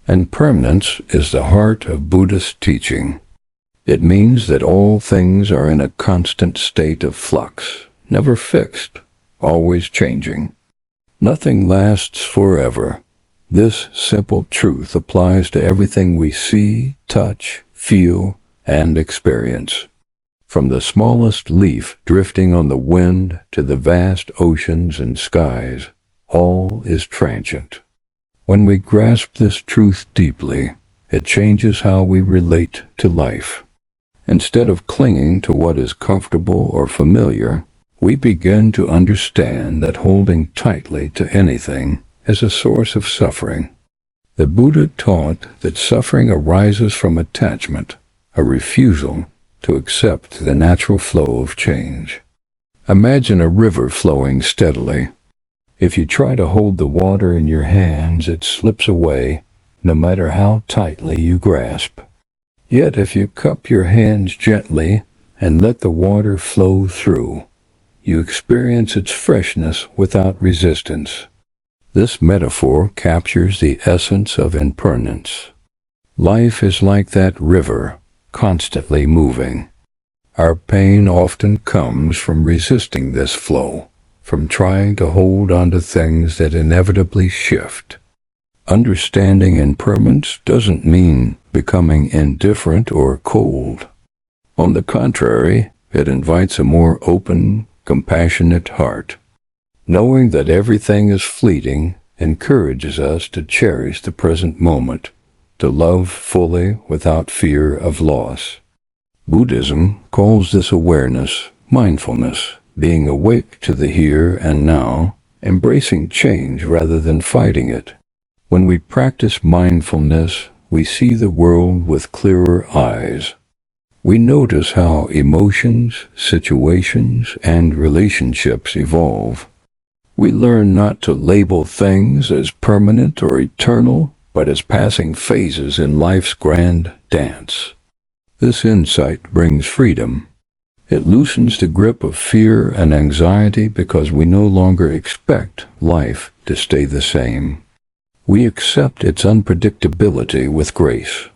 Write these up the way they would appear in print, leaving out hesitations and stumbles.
Impermanence is the heart of Buddhist teaching. It means that all things are in a constant state of flux, never fixed, always changing. Nothing lasts forever. This simple truth applies to everything we see, touch, feel, and experience. From the smallest leaf drifting on the wind to the vast oceans and skies, all is transient. When we grasp this truth deeply, it changes how we relate to life. Instead of clinging to what is comfortable or familiar, we begin to understand that holding tightly to anything is a source of suffering. The Buddha taught that suffering arises from attachment, a refusal to accept the natural flow of change. Imagine a river flowing steadily. If you try to hold the water in your hands, it slips away, no matter how tightly you grasp. Yet if you cup your hands gently and let the water flow through, you experience its freshness without resistance. This metaphor captures the essence of impermanence. Life is like that river, constantly moving. Our pain often comes from resisting this flow, from trying to hold on to things that inevitably shift. Understanding impermanence doesn't mean becoming indifferent or cold. On the contrary, it invites a more open, compassionate heart. Knowing that everything is fleeting encourages us to cherish the present moment, to love fully without fear of loss. Buddhism calls this awareness mindfulness, being awake to the here and now, embracing change rather than fighting it. When we practice mindfulness, we see the world with clearer eyes. We notice how emotions, situations, and relationships evolve. We learn not to label things as permanent or eternal, but as passing phases in life's grand dance. This insight brings freedom. It loosens the grip of fear and anxiety because we no longer expect life to stay the same. We accept its unpredictability with grace.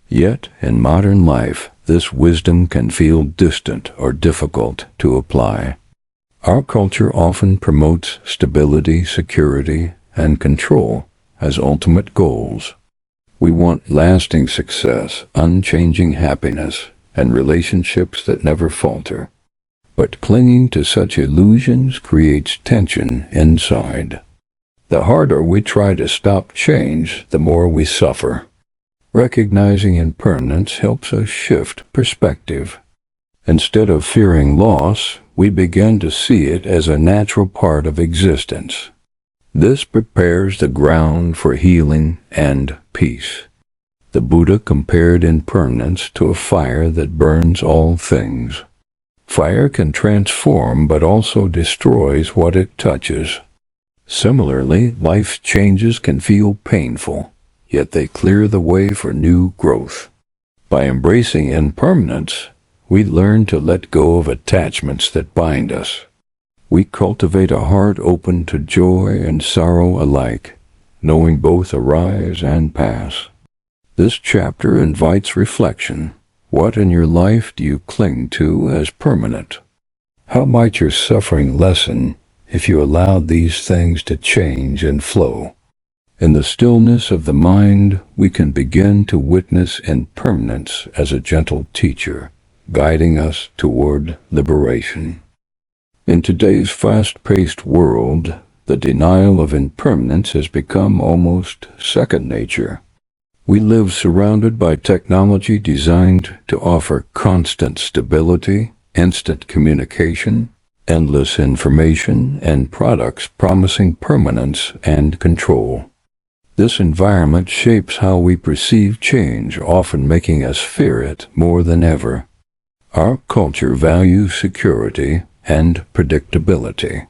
Yet, in modern life, this wisdom can feel distant or difficult to apply. Our culture often promotes stability, security, and control as ultimate goals. We want lasting success, unchanging happiness, and relationships that never falter. But clinging to such illusions creates tension inside. The harder we try to stop change, the more we suffer. Recognizing impermanence helps us shift perspective. Instead of fearing loss, we begin to see it as a natural part of existence. This prepares the ground for healing and peace. The Buddha compared impermanence to a fire that burns all things. Fire can transform but also destroys what it touches. Similarly, life's changes can feel painful, yet they clear the way for new growth. By embracing impermanence, we learn to let go of attachments that bind us. We cultivate a heart open to joy and sorrow alike, knowing both arise and pass. This chapter invites reflection. What in your life do you cling to as permanent? How might your suffering lessen if you allowed these things to change and flow? In the stillness of the mind, we can begin to witness impermanence as a gentle teacher, guiding us toward liberation. In today's fast-paced world, the denial of impermanence has become almost second nature. We live surrounded by technology designed to offer constant stability, instant communication, endless information, and products promising permanence and control. This environment shapes how we perceive change, often making us fear it more than ever. Our culture values security and predictability.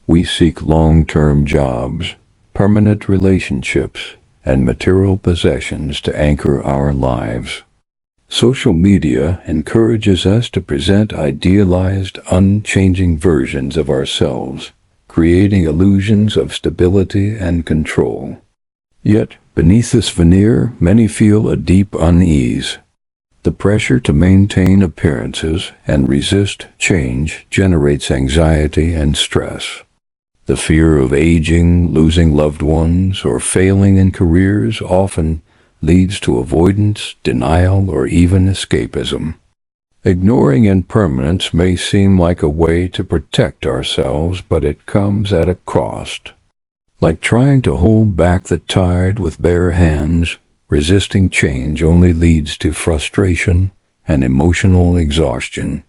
We seek long-term jobs, permanent relationships, and material possessions to anchor our lives. Social media encourages us to present idealized, unchanging versions of ourselves, creating illusions of stability and control. Yet, Beneath this veneer, many feel a deep unease. The pressure to maintain appearances and resist change generates anxiety and stress. The fear of aging, losing loved ones, or failing in careers often leads to avoidance, denial, or even escapism. Ignoring impermanence may seem like a way to protect ourselves, but it comes at a cost. Like trying to hold back the tide with bare hands, resisting change only leads to frustration and emotional exhaustion.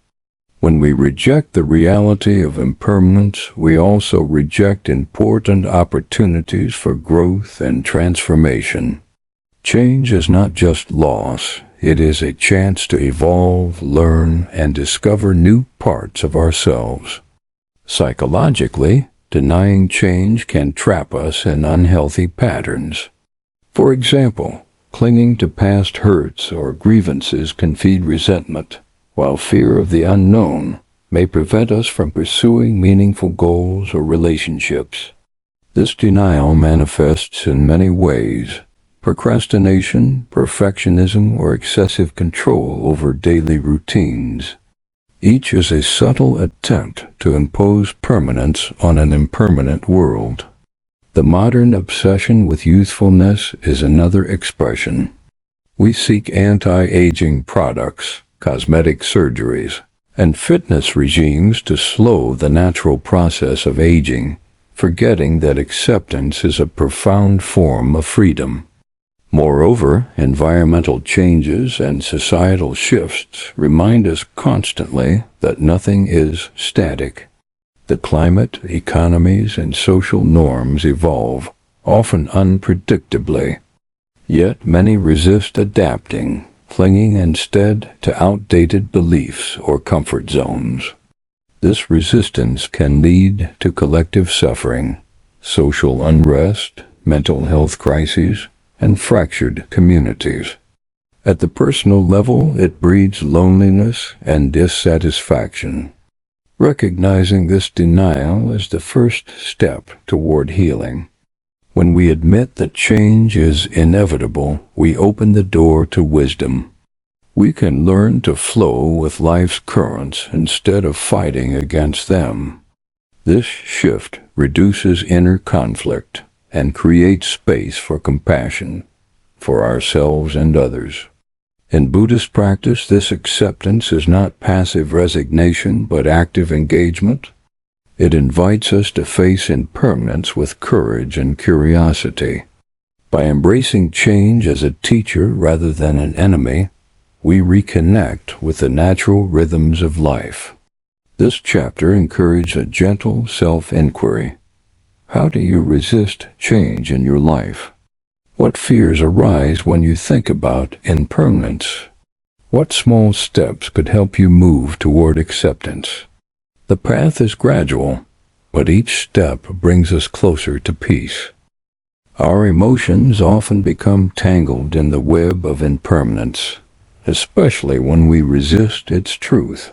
When we reject the reality of impermanence, we also reject important opportunities for growth and transformation. Change is not just loss, it is a chance to evolve, learn, and discover new parts of ourselves. Psychologically, denying change can trap us in unhealthy patterns. For example, clinging to past hurts or grievances can feed resentment, while fear of the unknown may prevent us from pursuing meaningful goals or relationships. This denial manifests in many ways: procrastination, perfectionism, or excessive control over daily routines. Each is a subtle attempt to impose permanence on an impermanent world. The modern obsession with youthfulness is another expression. We seek anti-aging products, cosmetic surgeries, and fitness regimes to slow the natural process of aging, forgetting that acceptance is a profound form of freedom. Moreover, environmental changes and societal shifts remind us constantly that nothing is static. The climate, economies, and social norms evolve, often unpredictably. Yet many resist adapting, clinging instead to outdated beliefs or comfort zones. This resistance can lead to collective suffering, social unrest, mental health crises, and fractured communities. At the personal level, it breeds loneliness and dissatisfaction. Recognizing this denial is the first step toward healing. When we admit that change is inevitable, we open the door to wisdom. We can learn to flow with life's currents instead of fighting against them. This shift reduces inner conflict and creates space for compassion for ourselves and others. In Buddhist practice, this acceptance is not passive resignation but active engagement. It invites us to face impermanence with courage and curiosity. By embracing change as a teacher rather than an enemy, we reconnect with the natural rhythms of life. This chapter encourages a gentle self-inquiry. How do you resist change in your life? What fears arise when you think about impermanence? What small steps could help you move toward acceptance? The path is gradual, but each step brings us closer to peace. Our emotions often become tangled in the web of impermanence, especially when we resist its truth.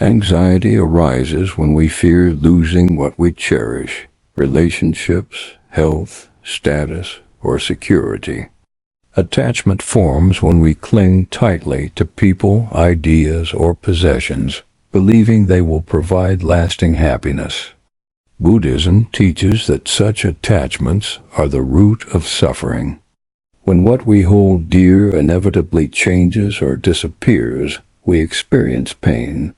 Anxiety arises when we fear losing what we cherish: relationships, health, status, or security. Attachment forms when we cling tightly to people, ideas, or possessions, believing they will provide lasting happiness. Buddhism teaches that such attachments are the root of suffering. When what we hold dear inevitably changes or disappears, we experience pain.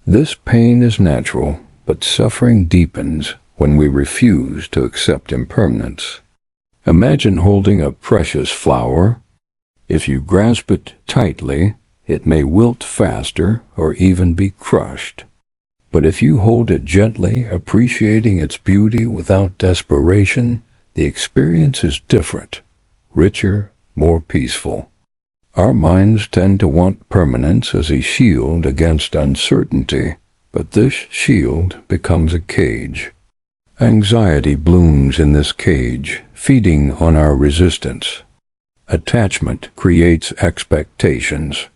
This pain is natural, but suffering deepens when we refuse to accept impermanence. Imagine holding a precious flower. If you grasp it tightly, it may wilt faster or even be crushed. But if you hold it gently, appreciating its beauty without desperation, the experience is different, richer, more peaceful. Our minds tend to want permanence as a shield against uncertainty, but this shield becomes a cage. Anxiety blooms in this cage, feeding on our resistance. Attachment creates expectations.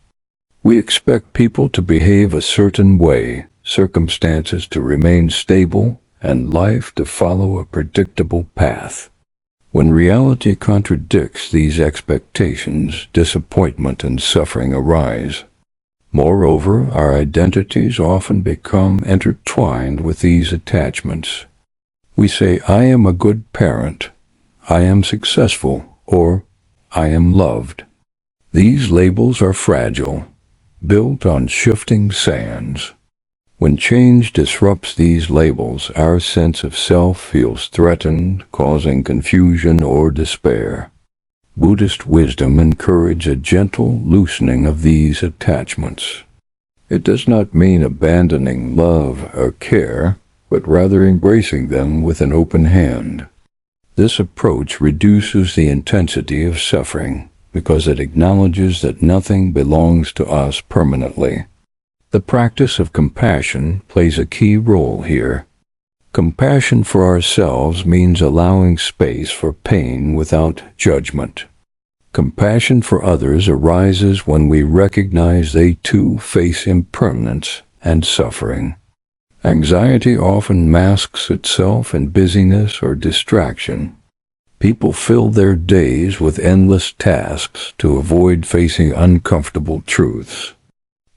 We expect people to behave a certain way, circumstances to remain stable, and life to follow a predictable path. When reality contradicts these expectations, disappointment and suffering arise. Moreover, our identities often become intertwined with these attachments. We say, "I am a good parent," "I am successful," or "I am loved." These labels are fragile, built on shifting sands. When change disrupts these labels, our sense of self feels threatened, causing confusion or despair. Buddhist wisdom encourages a gentle loosening of these attachments. It does not mean abandoning love or care, but rather embracing them with an open hand. This approach reduces the intensity of suffering because it acknowledges that nothing belongs to us permanently. The practice of compassion plays a key role here. Compassion for ourselves means allowing space for pain without judgment. Compassion for others arises when we recognize they too face impermanence and suffering. Anxiety often masks itself in busyness or distraction. People fill their days with endless tasks to avoid facing uncomfortable truths.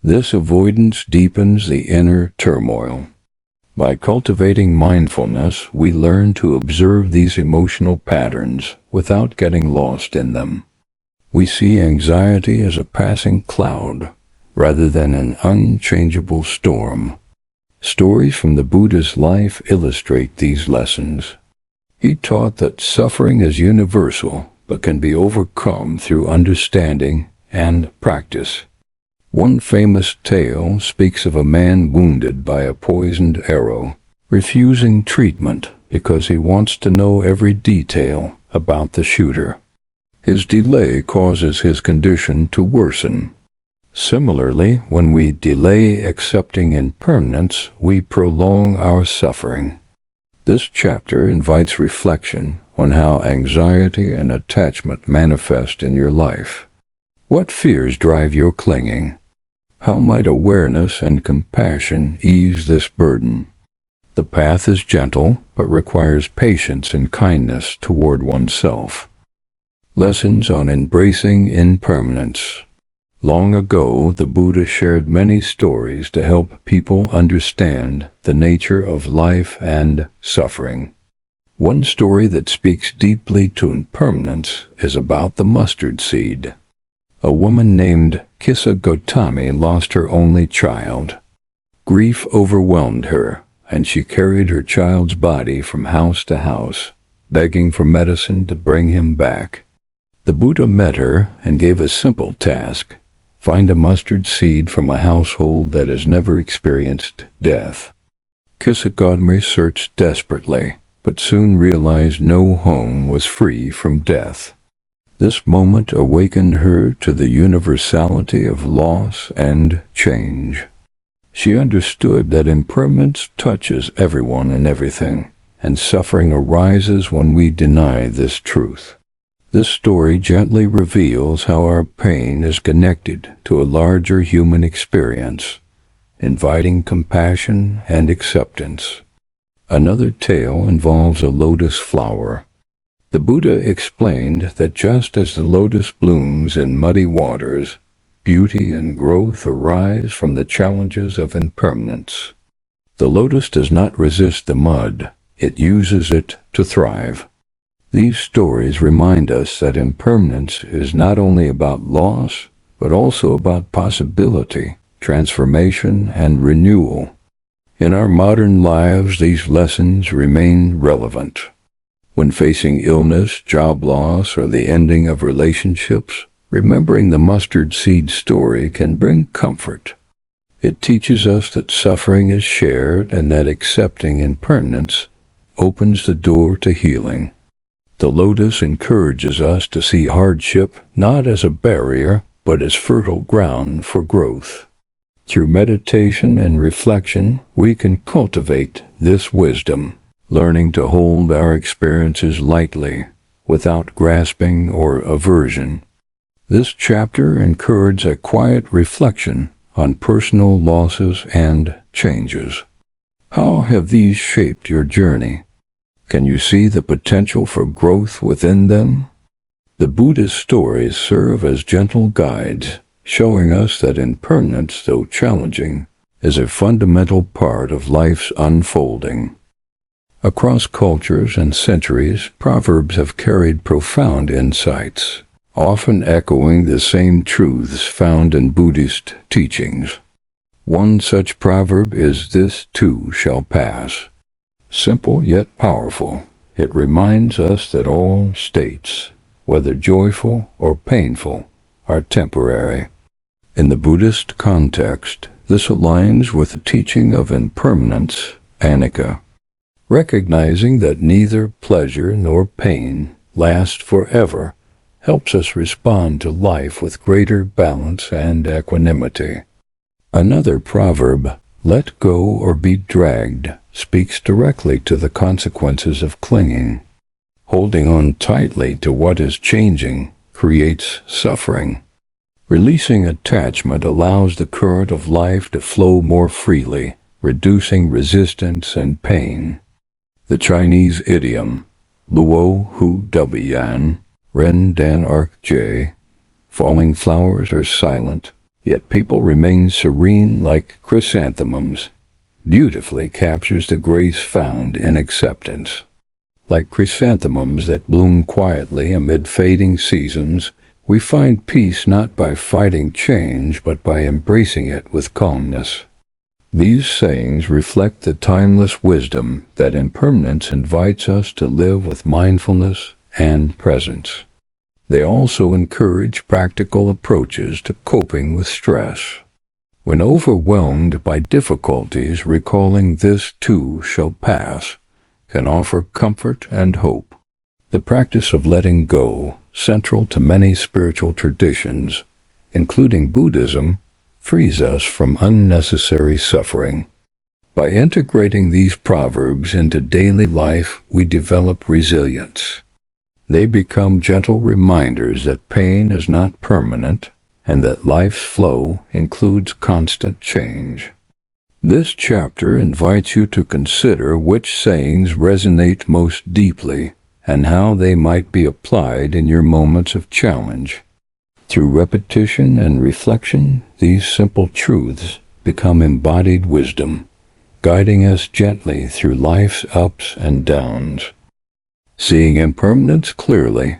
This avoidance deepens the inner turmoil. By cultivating mindfulness, we learn to observe these emotional patterns without getting lost in them. We see anxiety as a passing cloud rather than an unchangeable storm. Stories from the Buddha's life illustrate these lessons. He taught that suffering is universal but can be overcome through understanding and practice. One famous tale speaks of a man wounded by a poisoned arrow, refusing treatment because he wants to know every detail about the shooter. His delay causes his condition to worsen. Similarly, when we delay accepting impermanence, we prolong our suffering. This chapter invites reflection on how anxiety and attachment manifest in your life. What fears drive your clinging? How might awareness and compassion ease this burden? The path is gentle, but requires patience and kindness toward oneself. Lessons on embracing impermanence. Long ago, the Buddha shared many stories to help people understand the nature of life and suffering. One story that speaks deeply to impermanence is about the mustard seed. A woman named Kissa Gotami lost her only child. Grief overwhelmed her, and she carried her child's body from house to house, begging for medicine to bring him back. The Buddha met her and gave a simple task: find a mustard seed from a household that has never experienced death. Kissa Gotami searched desperately, but soon realized no home was free from death. This moment awakened her to the universality of loss and change. She understood that impermanence touches everyone and everything, and suffering arises when we deny this truth. This story gently reveals how our pain is connected to a larger human experience, inviting compassion and acceptance. Another tale involves a lotus flower. The Buddha explained that just as the lotus blooms in muddy waters, beauty and growth arise from the challenges of impermanence. The lotus does not resist the mud, it uses it to thrive. These stories remind us that impermanence is not only about loss, but also about possibility, transformation, and renewal. In our modern lives, these lessons remain relevant. When facing illness, job loss, or the ending of relationships, remembering the mustard seed story can bring comfort. It teaches us that suffering is shared and that accepting impermanence opens the door to healing. The lotus encourages us to see hardship not as a barrier, but as fertile ground for growth. Through meditation and reflection, we can cultivate this wisdom, learning to hold our experiences lightly, without grasping or aversion. This chapter encourages a quiet reflection on personal losses and changes. How have these shaped your journey? Can you see the potential for growth within them? The Buddhist stories serve as gentle guides, showing us that impermanence, though challenging, is a fundamental part of life's unfolding. Across cultures and centuries, proverbs have carried profound insights, often echoing the same truths found in Buddhist teachings. One such proverb is, "This too shall pass." Simple yet powerful, it reminds us that all states, whether joyful or painful, are temporary. In the Buddhist context, this aligns with the teaching of impermanence, anicca. Recognizing that neither pleasure nor pain last forever helps us respond to life with greater balance and equanimity. Another proverb, "Let go or be dragged," speaks directly to the consequences of clinging. Holding on tightly to what is changing creates suffering. Releasing attachment allows the current of life to flow more freely, reducing resistance and pain. The Chinese idiom, "Luo hu dubian, ren dan arc jie," falling flowers are silent, yet people remain serene like chrysanthemums, beautifully captures the grace found in acceptance. Like chrysanthemums that bloom quietly amid fading seasons, we find peace not by fighting change, but by embracing it with calmness. These sayings reflect the timeless wisdom that impermanence invites us to live with mindfulness and presence. They also encourage practical approaches to coping with stress. When overwhelmed by difficulties, recalling "this too shall pass" can offer comfort and hope. The practice of letting go, central to many spiritual traditions, including Buddhism, frees us from unnecessary suffering. By integrating these proverbs into daily life, we develop resilience. They become gentle reminders that pain is not permanent and that life's flow includes constant change. This chapter invites you to consider which sayings resonate most deeply and how they might be applied in your moments of challenge. Through repetition and reflection, these simple truths become embodied wisdom, guiding us gently through life's ups and downs. Seeing impermanence clearly,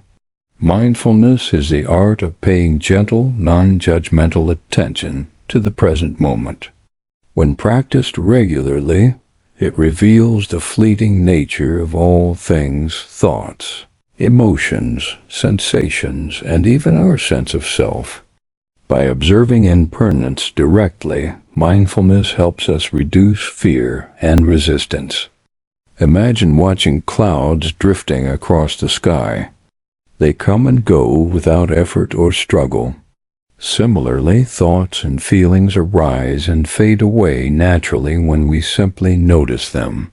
mindfulness is the art of paying gentle, non-judgmental attention to the present moment. When practiced regularly, it reveals the fleeting nature of all things, thoughts, emotions, sensations, and even our sense of self. By observing impermanence directly, mindfulness helps us reduce fear and resistance. Imagine watching clouds drifting across the sky. They come and go without effort or struggle. Similarly, thoughts and feelings arise and fade away naturally when we simply notice them.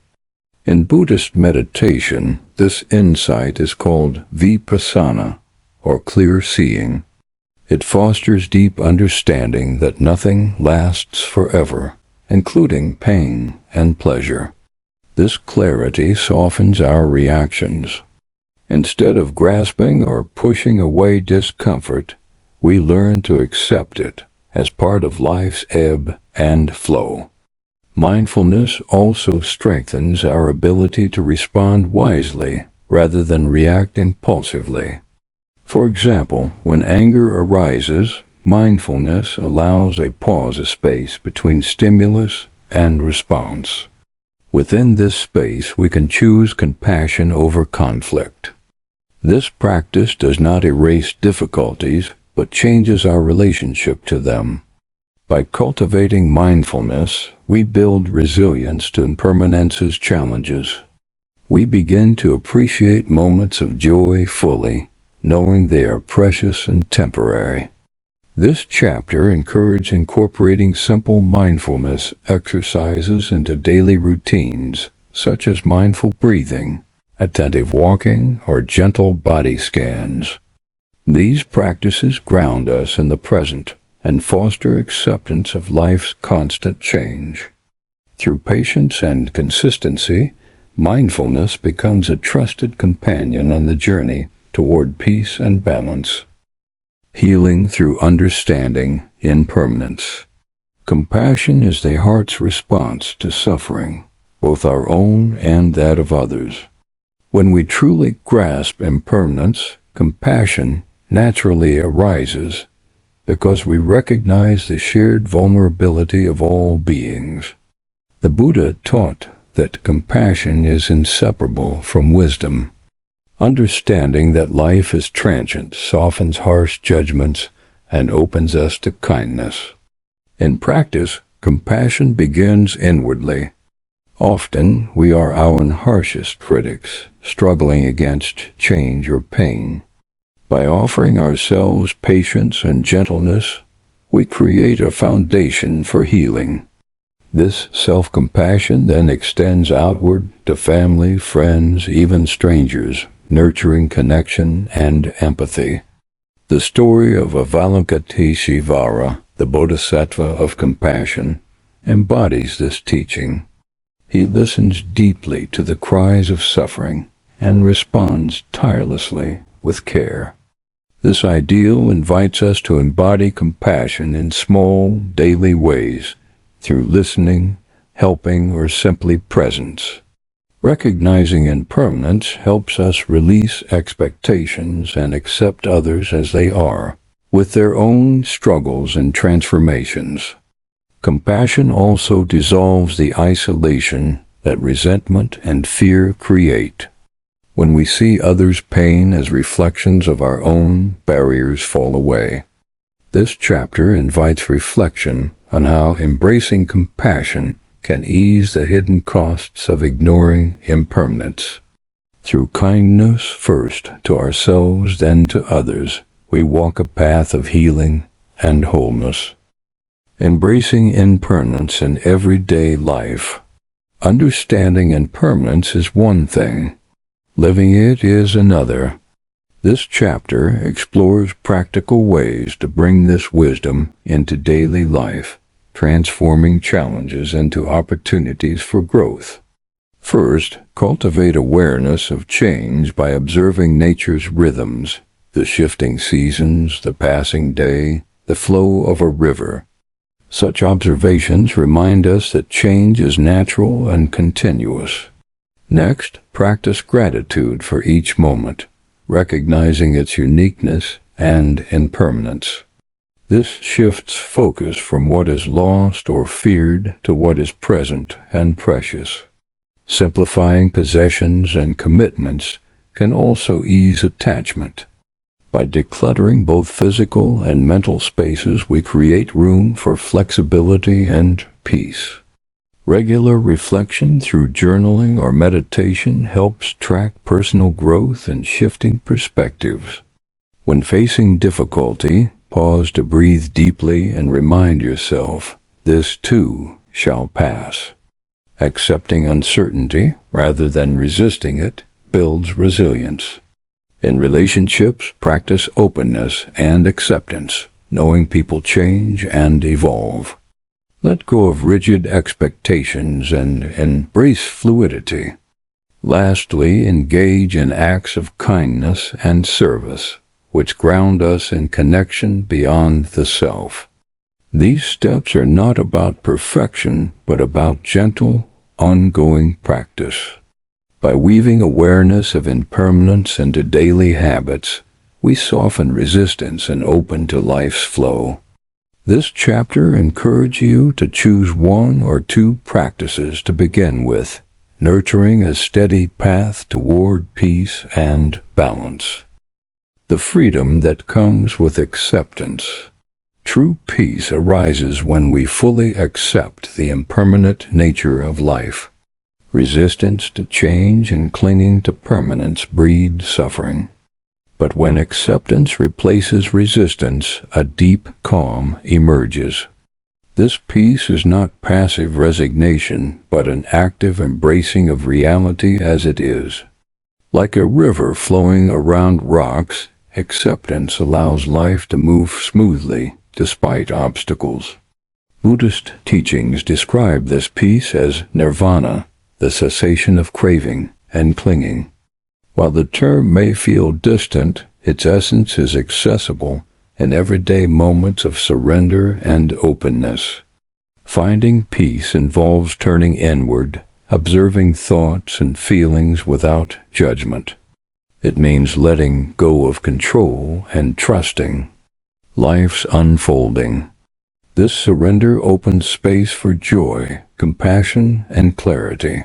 In Buddhist meditation, this insight is called vipassana, or clear seeing. It fosters deep understanding that nothing lasts forever, including pain and pleasure. This clarity softens our reactions. Instead of grasping or pushing away discomfort, we learn to accept it as part of life's ebb and flow. Mindfulness also strengthens our ability to respond wisely rather than react impulsively. For example, when anger arises, mindfulness allows a pause space between stimulus and response. Within this space, we can choose compassion over conflict. This practice does not erase difficulties, but changes our relationship to them. By cultivating mindfulness, we build resilience to impermanence's challenges. We begin to appreciate moments of joy fully, knowing they are precious and temporary. This chapter encourages incorporating simple mindfulness exercises into daily routines, such as mindful breathing, attentive walking, or gentle body scans. These practices ground us in the present and foster acceptance of life's constant change. Through patience and consistency, mindfulness becomes a trusted companion on the journey toward peace and balance. Healing through understanding impermanence. Compassion is the heart's response to suffering, both our own and that of others. When we truly grasp impermanence, compassion naturally arises because we recognize the shared vulnerability of all beings. The Buddha taught that compassion is inseparable from wisdom. Understanding that life is transient softens harsh judgments and opens us to kindness. In practice, compassion begins inwardly. Often, we are our own harshest critics, struggling against change or pain. By offering ourselves patience and gentleness, we create a foundation for healing. This self-compassion then extends outward to family, friends, even strangers, nurturing connection and empathy. The story of Avalokiteshvara, the Bodhisattva of compassion, embodies this teaching. He listens deeply to the cries of suffering and responds tirelessly with care. This ideal invites us to embody compassion in small, daily ways, through listening, helping, or simply presence. Recognizing impermanence helps us release expectations and accept others as they are, with their own struggles and transformations. Compassion also dissolves the isolation that resentment and fear create. When we see others' pain as reflections of our own, barriers fall away. This chapter invites reflection on how embracing compassion can ease the hidden costs of ignoring impermanence. Through kindness first to ourselves, then to others, we walk a path of healing and wholeness. Embracing impermanence in everyday life. Understanding impermanence is one thing. Living it is another. This chapter explores practical ways to bring this wisdom into daily life, transforming challenges into opportunities for growth. First, cultivate awareness of change by observing nature's rhythms, the shifting seasons, the passing day, the flow of a river. Such observations remind us that change is natural and continuous. Next, practice gratitude for each moment, recognizing its uniqueness and impermanence. This shifts focus from what is lost or feared to what is present and precious. Simplifying possessions and commitments can also ease attachment. By decluttering both physical and mental spaces, we create room for flexibility and peace. Regular reflection through journaling or meditation helps track personal growth and shifting perspectives. When facing difficulty, pause to breathe deeply and remind yourself, this too shall pass. Accepting uncertainty, rather than resisting it, builds resilience. In relationships, practice openness and acceptance, knowing people change and evolve. Let go of rigid expectations and embrace fluidity. Lastly, engage in acts of kindness and service, which ground us in connection beyond the self. These steps are not about perfection, but about gentle, ongoing practice. By weaving awareness of impermanence into daily habits, we soften resistance and open to life's flow. This chapter encourages you to choose one or two practices to begin with, nurturing a steady path toward peace and balance. The freedom that comes with acceptance. True peace arises when we fully accept the impermanent nature of life. Resistance to change and clinging to permanence breed suffering. But when acceptance replaces resistance, a deep calm emerges. This peace is not passive resignation, but an active embracing of reality as it is. Like a river flowing around rocks, acceptance allows life to move smoothly despite obstacles. Buddhist teachings describe this peace as nirvana, the cessation of craving and clinging. While the term may feel distant, its essence is accessible in everyday moments of surrender and openness. Finding peace involves turning inward, observing thoughts and feelings without judgment. It means letting go of control and trusting life's unfolding. This surrender opens space for joy, compassion, and clarity.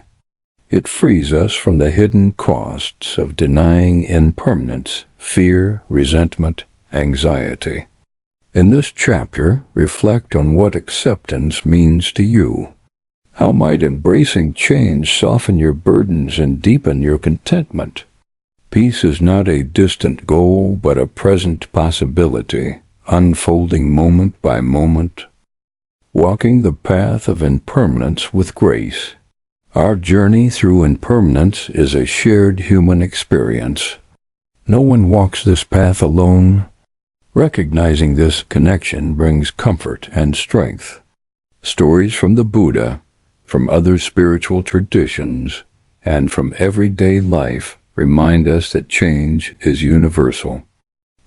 It frees us from the hidden costs of denying impermanence, fear, resentment, anxiety. In this chapter, reflect on what acceptance means to you. How might embracing change soften your burdens and deepen your contentment? Peace is not a distant goal, but a present possibility, unfolding moment by moment. Walking the path of impermanence with grace. Our journey through impermanence is a shared human experience. No one walks this path alone. Recognizing this connection brings comfort and strength. Stories from the Buddha, from other spiritual traditions, and from everyday life remind us that change is universal.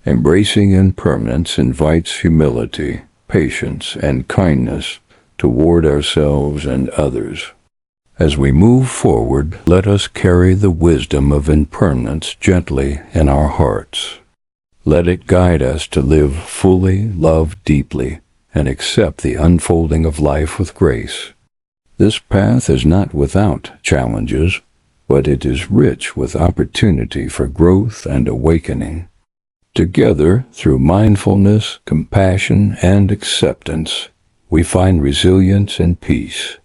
Embracing impermanence invites humility, patience, and kindness toward ourselves and others. As we move forward, let us carry the wisdom of impermanence gently in our hearts. Let it guide us to live fully, love deeply, and accept the unfolding of life with grace. This path is not without challenges, but it is rich with opportunity for growth and awakening. Together, through mindfulness, compassion, and acceptance, we find resilience and peace.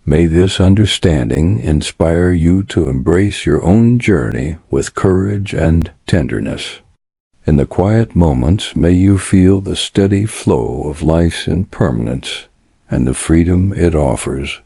May this understanding inspire you to embrace your own journey with courage and tenderness. In the quiet moments, may you feel the steady flow of life's impermanence and the freedom it offers